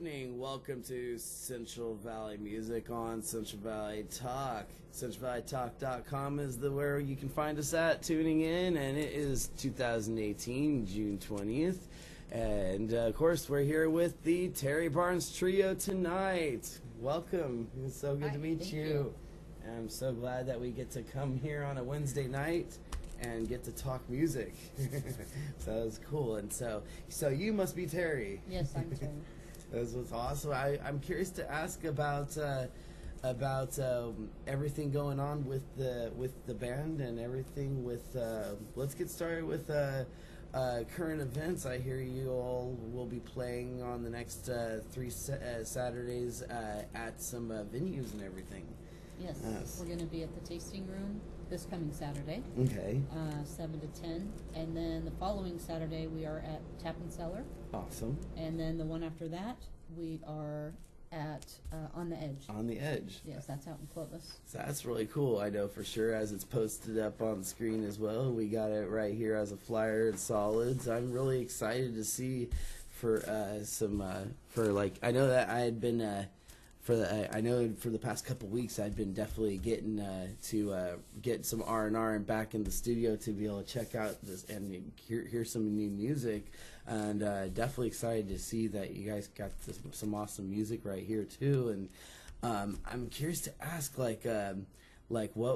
evening. Welcome to Central Valley Music on Central Valley Talk. CentralValleyTalk.com is where you can find us at, tuning in, and it is 2018, June 20th. And, of course, we're here with the Terry Barnes Trio tonight. Welcome. It's so good to meet you. And I'm so glad that we get to come here on a Wednesday night and get to talk music. So that's cool. And so you must be Terry. Yes, I'm Terry. That's what's awesome. I'm curious to ask about everything going on with the band and everything with. Let's get started with current events. I hear you all will be playing on the next 3 Saturdays at some venues and everything. Yes, we're going to be at the Tasting Room this coming Saturday. Okay. 7 to 10. And then the following Saturday we are at Tap Cellar. Awesome. And then the one after that we are at On the Edge. On the Edge. Yes, that's out in Clovis. So that's really cool. I know for sure, as it's posted up on the screen as well. We got it right here as a flyer and solids. I'm really excited to see for I know that I had been I know for the past couple weeks I'd been definitely getting to get some R&R and back in the studio to be able to check out this and hear some new music, and definitely excited to see that you guys got some awesome music right here too. And I'm curious to ask what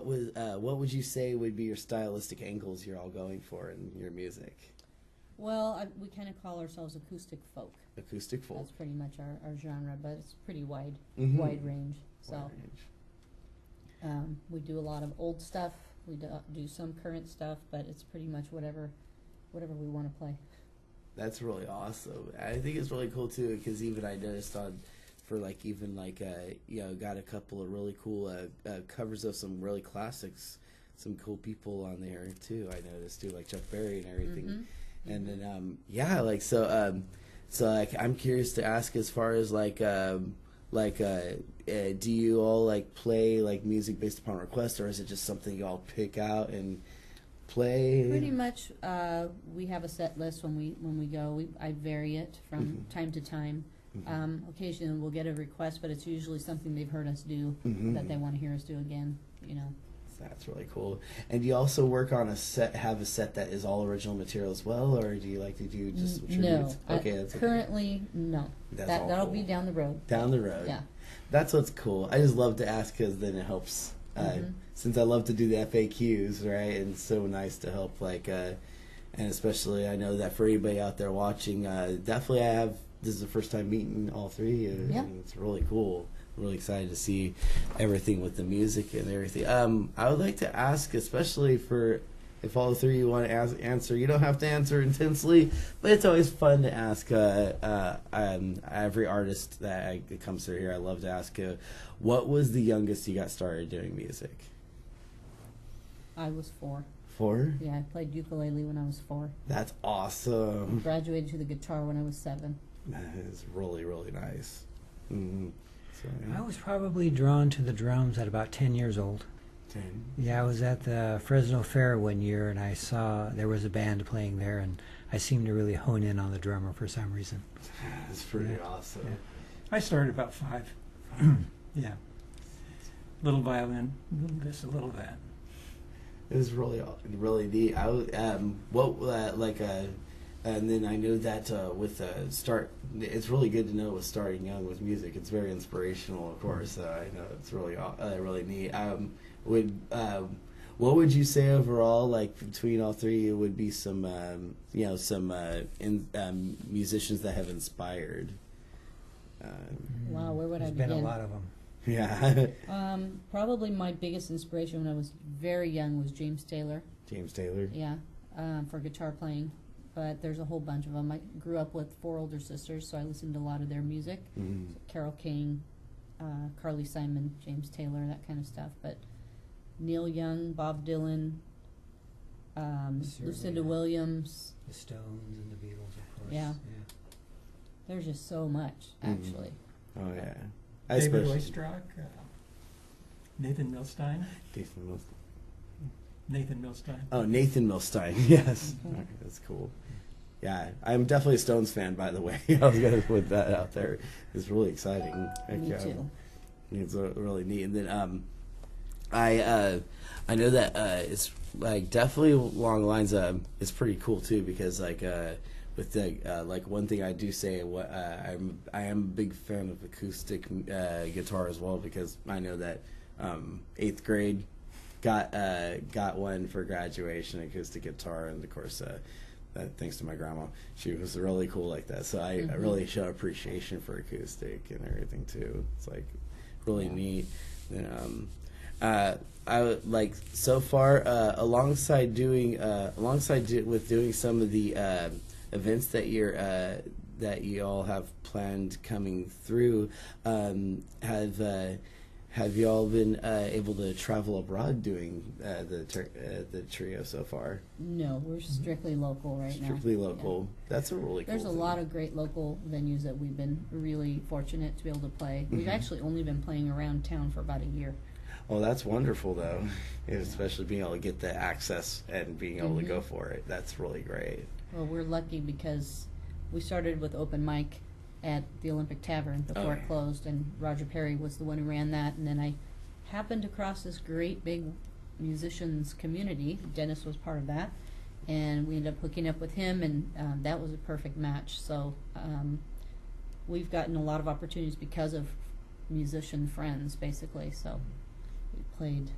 would you say would be your stylistic angles you're all going for in your music? Well, we kind of call ourselves acoustic folk. Acoustic folk. That's pretty much our genre, but it's pretty wide range. So Wide range. we do a lot of old stuff. We do some current stuff, but it's pretty much whatever we want to play. That's really awesome. I think it's really cool too, because even I noticed got a couple of really cool covers of some really classics, some cool people on there too. I noticed too, like Chuck Berry and everything. Mm-hmm. And then I'm curious to ask, as far as do you all play music based upon request, or is it just something you all pick out and play? Pretty much, we have a set list when we go. I vary it from time to time. Occasionally we'll get a request, but it's usually something they've heard us do that they want to hear us do again. That's really cool. And do you also work on have a set that is all original material as well, or do you like to do just tributes? No. Okay, that's currently, no. That'll be down the road. Down the road. Yeah. That's what's cool. I just love to ask, because then it helps. Since I love to do the FAQs, right? And it's so nice to help, and especially I know that for anybody out there watching, definitely this is the first time meeting all three, and it's really cool. Really excited to see everything with the music and everything. I would like to ask, especially if all three of you want to answer, you don't have to answer intensely, but it's always fun to ask every artist that comes through here. I love to ask, what was the youngest you got started doing music? I was 4. 4? Yeah, I played ukulele when I was 4. That's awesome. Graduated to the guitar when I was 7. That is really, really nice. Mm-hmm. I was probably drawn to the drums at about 10 years old. 10? Yeah, I was at the Fresno Fair one year, and I saw there was a band playing there, and I seemed to really hone in on the drummer for some reason. That's pretty awesome. Yeah. I started about 5. Yeah. Little violin, little this, a little that. It was really, really neat. And then I know that it's really good to know with starting young with music. It's very inspirational, of course. I know it's really, really neat. What would you say overall, between all three, would be some musicians that have inspired? Wow, where would I begin? There's been a lot of them. Yeah. Probably my biggest inspiration when I was very young was James Taylor. James Taylor. Yeah, for guitar playing. But there's a whole bunch of them. I grew up with 4 older sisters, so I listened to a lot of their music. Mm-hmm. So Carole King, Carly Simon, James Taylor, that kind of stuff. But Neil Young, Bob Dylan, Lucinda Williams. The Stones and the Beatles, of course. Yeah. There's just so much, actually. Oh, yeah. David Oistrakh, Nathan Milstein. Nathan Milstein. Nathan Milstein. Oh, Nathan Milstein. Yes. Okay, that's cool. Yeah, I'm definitely a Stones fan, by the way. I was gonna put that out there. It's really exciting. Heck Me yeah. too. It's really neat. And then I know that it's like definitely along the lines of it's pretty cool too, because like with the like one thing I do say, what I am a big fan of acoustic guitar as well, because I know that 8th grade got one for graduation, acoustic guitar, and of course thanks to my grandma, she was really cool like that. So I really show appreciation for acoustic and everything too. It's like really neat. And I would like so far alongside doing with doing some of the events that you all have planned coming through. Have you all been able to travel abroad doing the trio so far? No, we're strictly local right now. Strictly local. Yeah. That's a really cool There's a thing. lot of great local venues that we've been really fortunate to be able to play. We've actually only been playing around town for about a year. Oh, that's wonderful, though. Especially being able to get the access and being able to go for it. That's really great. Well, we're lucky because we started with open mic at the Olympic Tavern before it closed, and Roger Perry was the one who ran that. And then I happened across this great big musicians community. Dennis was part of that, and we ended up hooking up with him, and that was a perfect match. So we've gotten a lot of opportunities because of musician friends, basically. So we played,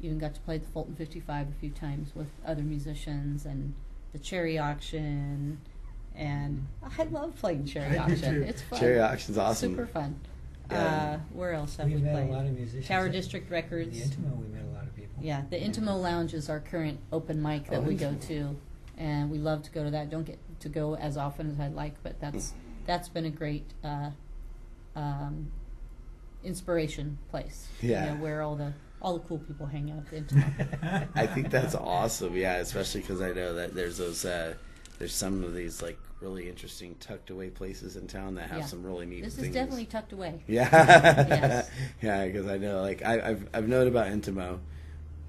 even got to play the Fulton 55 a few times with other musicians, and the Cherry Auction. And I love playing Cherry Auction. It's fun. Cherry Auction's awesome. Super fun. Yeah. Where else have We we met played? a lot of musicians. Tower at District Records. The Intimo, we met a lot of people. Yeah, the Intimo Lounge is our current open mic that we go to, and we love to go to that. Don't get to go as often as I'd like, but that's been a great inspiration place. Yeah. You know, where all the cool people hang out at the Intimo. I think that's awesome. Yeah, especially because I know that there's those there's some of these like really interesting tucked away places in town that have Yeah. some really neat This things. is definitely tucked away. Yeah. Yes. Yeah, because I know like I've known about Intimo,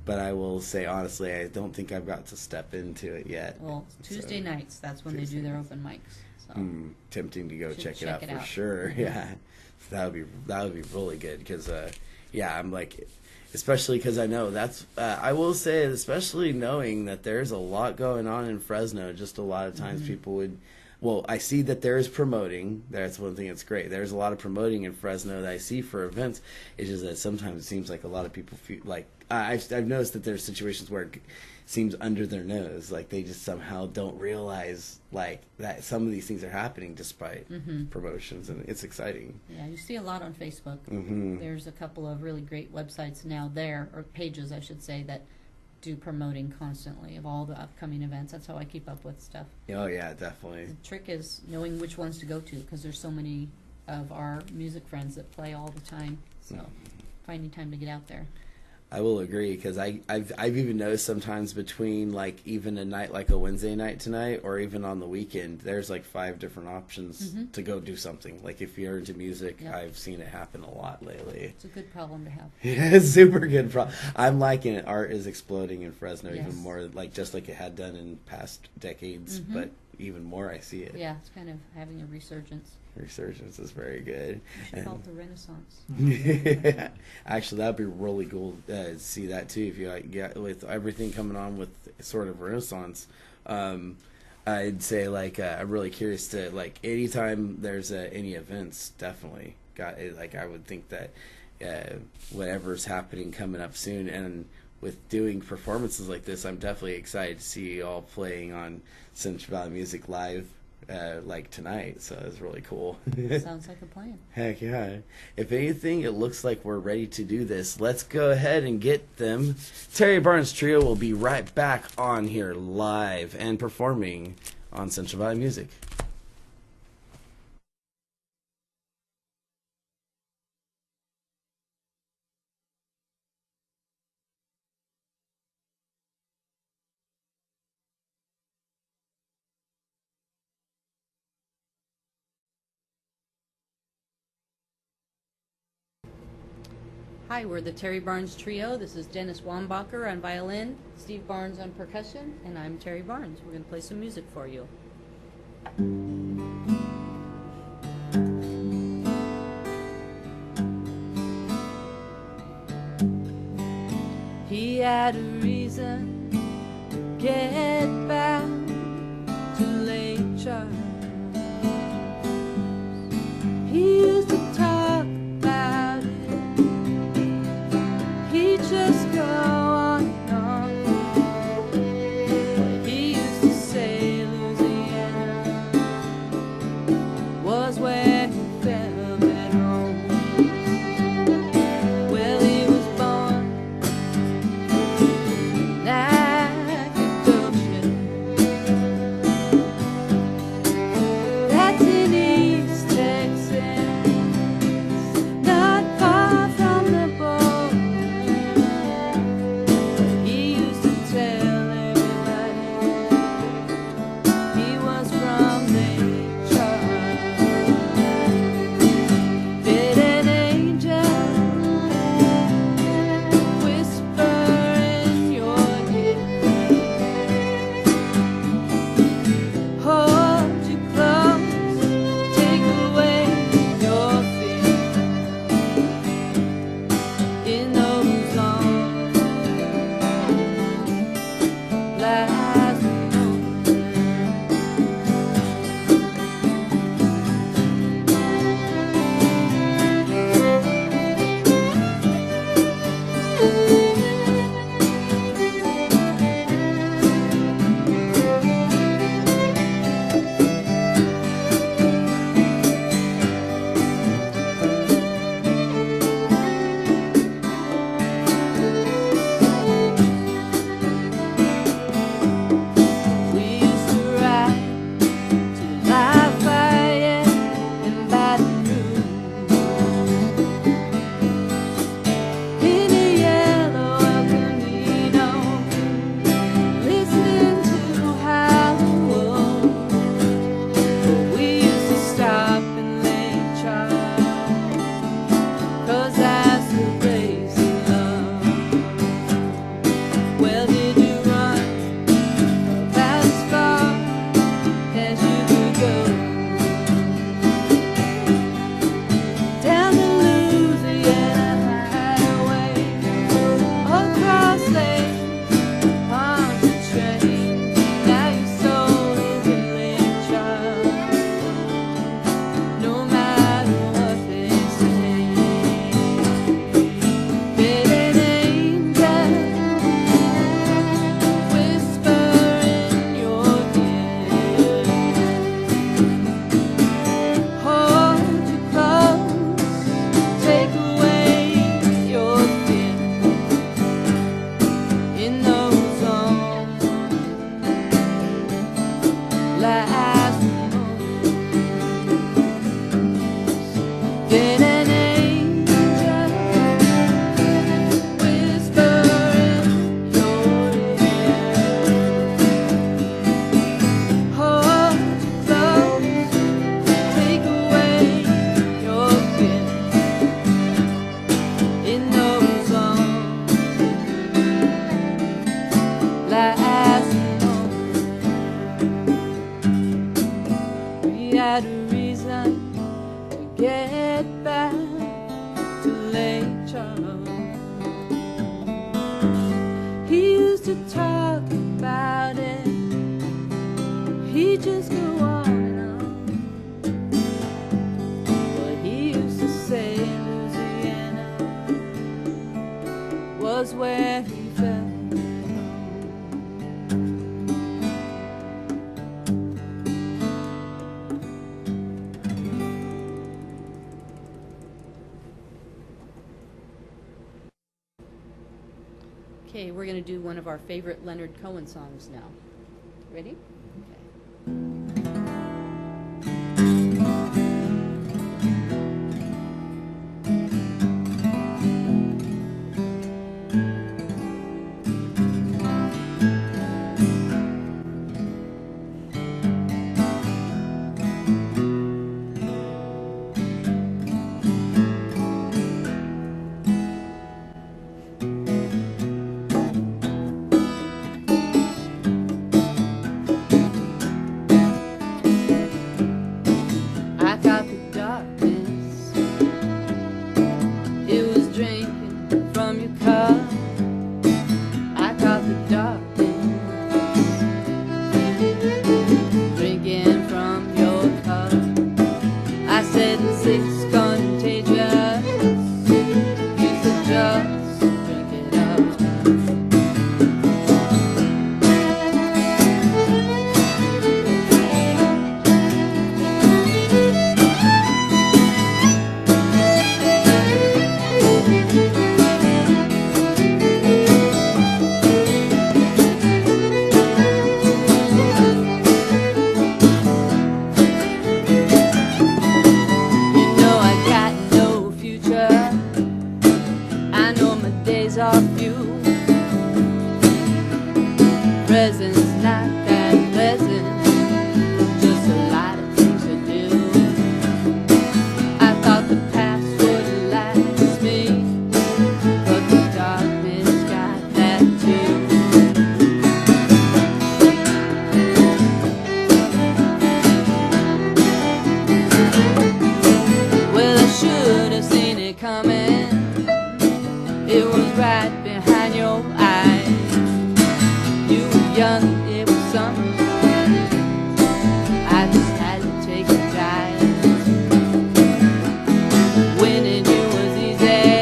but I will say honestly I don't think I've got to step into it yet. Well, Tuesday So, nights, that's when they do their open mics. So. tempting to go Should check it check out it for out. sure. Yeah, so that would be really good because yeah, I'm like, especially because I know that's I will say, especially knowing that there's a lot going on in Fresno. Just a lot of times people would. Well, I see that there is promoting. That's one thing that's great. There's a lot of promoting in Fresno that I see for events. It's just that sometimes it seems like a lot of people feel like I've noticed that there's situations where it seems under their nose, like they just somehow don't realize like that some of these things are happening despite promotions, and it's exciting. Yeah, you see a lot on Facebook. Mm-hmm. There's a couple of really great websites now there, or pages, I should say, that do promoting constantly of all the upcoming events. That's how I keep up with stuff. Oh yeah, definitely. The trick is knowing which ones to go to, because there's so many of our music friends that play all the time. So finding time to get out there. I will agree because I've even noticed sometimes between like even a night like a Wednesday night tonight or even on the weekend, there's like 5 different options to go do something. Like if you're into music, Yep. I've seen it happen a lot lately. It's a good problem to have. Yeah, it's super good. I'm liking it. Art is exploding in Fresno Yes. even more, like just like it had done in past decades, but even more I see it. Yeah, it's kind of having a resurgence. Resurgence is very good. We should call it the Renaissance. Yeah. Actually, that'd be really cool to see that too. If you like, get with everything coming on with sort of Renaissance, I'd say like I'm really curious to like anytime there's any events, definitely got it. Like I would think that whatever's happening coming up soon, and with doing performances like this, I'm definitely excited to see you all playing on Central Valley Music Live. Like tonight, so it's really cool. Sounds like a plan. Heck yeah. If anything, it looks like we're ready to do this. Let's go ahead and get them. Terry Barnes Trio will be right back on here live and performing on Central Valley Music. Hi, we're the Terry Barnes Trio. This is Dennis Wombacher on violin, Steve Barnes on percussion, and I'm Terry Barnes. We're going to play some music for you. He had a reason to get back to Lake Charles. He used to talk about it. He'd just go on and on. He used to say Louisiana was where he felt at home. Well, he was born Nacogdoches. That's in East Texas, not far from the border. He used to tell everybody he was from Lake Charles. Did an angel whisper in your ear? Hold you close, take away your fear. In those arms last moment. We used to ride to Lafayette and Baton Rouge in a yellow El Camino, listening to Hollywood. We used to stop in Lake Charles, 'cause that's the place we love. Well, did you run about as far as you could go down the Louisiana highway, across Lake Pontchartrain? Now your soul is in Lake Charles, no matter what they say. Did an angel whisper in your ear? Hold you close, take away your fear. In those arms last moments. Did an angel whisper in your ear? Hold you close, take away your fear. In those arms last moment. We had a reason to get back to Lake Charles. He used to talk about it. He'd just go on and on. What he used to say Louisiana was where he felt at home. Okay, we're going to do one of our favorite Leonard Cohen songs now. Ready? Okay. it's contagious. You should just drink it up. You know I got no future. I know my days are few. Present's not that pleasant. Just a lot of things to do. I thought the past would last me, but the darkness got that too. Well, I should have seen it coming. It was right behind your eyes. You were young, it was summer. I just had to take a dive. Winning you was easy,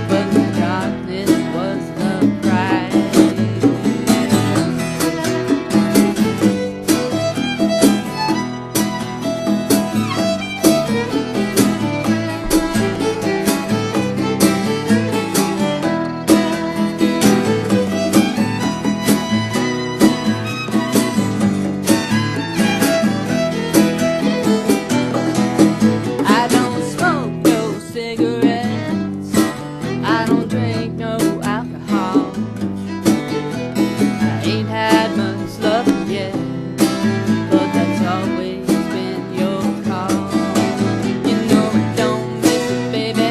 but the darkness was the prize. I don't smoke no cigarettes. I don't drink no alcohol. I ain't had much love yet, but that's always been your call. You know I don't miss it, baby.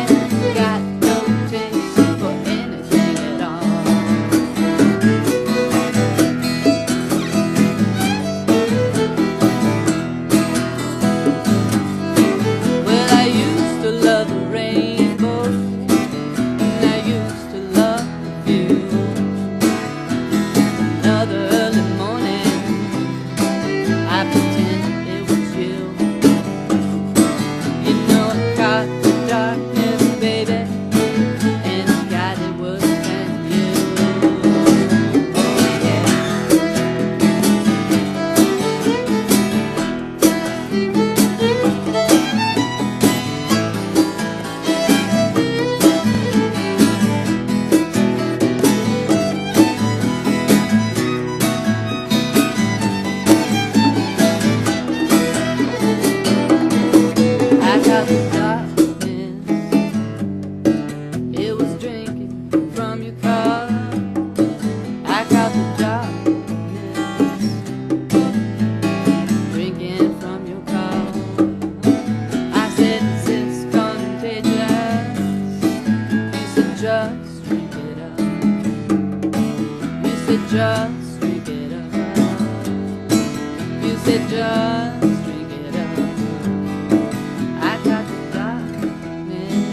Got no taste for anything at all. Well, I used to love the rainbow, and I used to love the view. Another early morning, I pretended it was you. You know I caught the darkness, baby, and I got it worse than you. Oh yeah. I got the darkness. It was drinking from your car. I got the darkness. Drinking from your car. I said it's contagious. You said just drink it up. You said just drink it up. You said just drink it up. I got the darkness.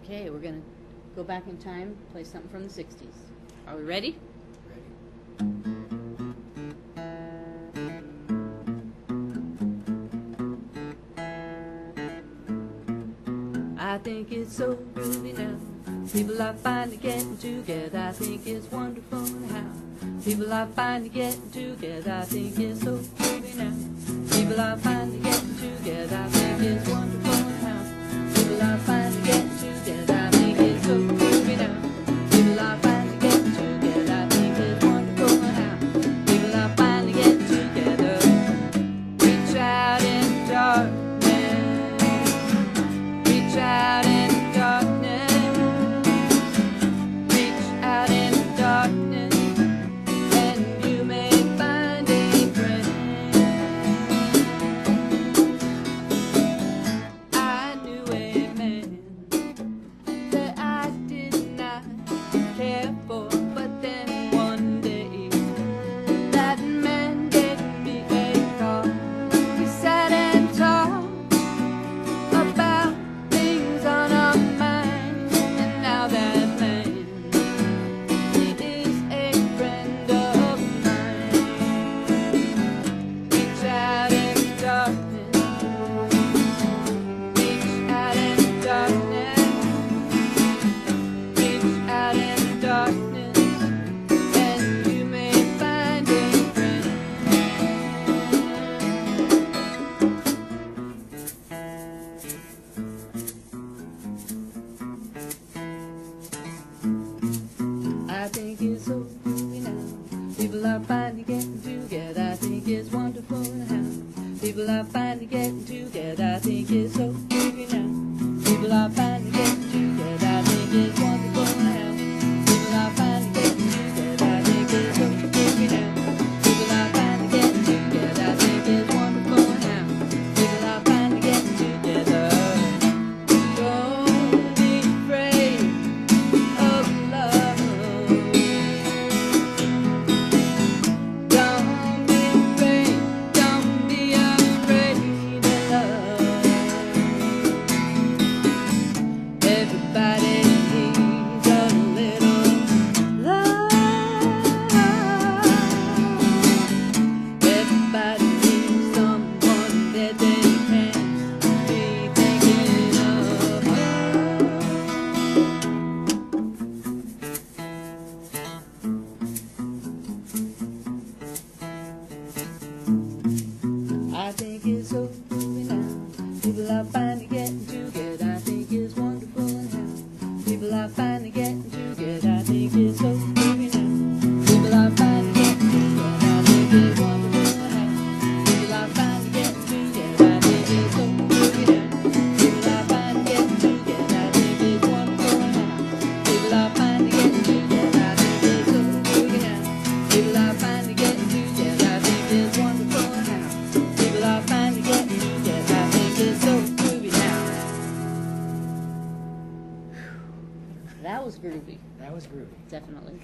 Okay, we're gonna go back in time, play something from the 60s. Are we ready? I think it's so groovy now. People are finally getting together. I think it's wonderful how people are finally getting together. I think it's so groovy now. People are finally getting together. I think it's wonderful how people are finally getting together. I think it's so groovy now. People are finally getting together. I think it's wonderful how people are finally getting together. Reach out in the darkness. Reach out in the darkness. Reach out in the darkness, and you may find a friend. getting together. I think it's so groovy now. People are finally getting together. I think it's wonderful now. People are finally getting together. I think it's so groovy now. People are finally getting together. I think it's wonderful now. People are finally getting together. Don't be afraid of love. Don't be afraid. Don't be afraid of love. Everybody needs a little love. Everybody needs someone that they can be thinking of. I think it's so groovy now. People are finally getting together. I think it's wonderful now. People are finally getting together. I think it's so groovy now. People are finally getting together. I think it's wonderful now. People are finally getting together. I think it's so groovy now. People are finally getting together. I think it's wonderful now. People are finally getting together. I think it's so groovy now. People are finally getting together. I think it's wonderful now. People are finally getting together. I think it's so groovy now. That was groovy, That was groovy. definitely.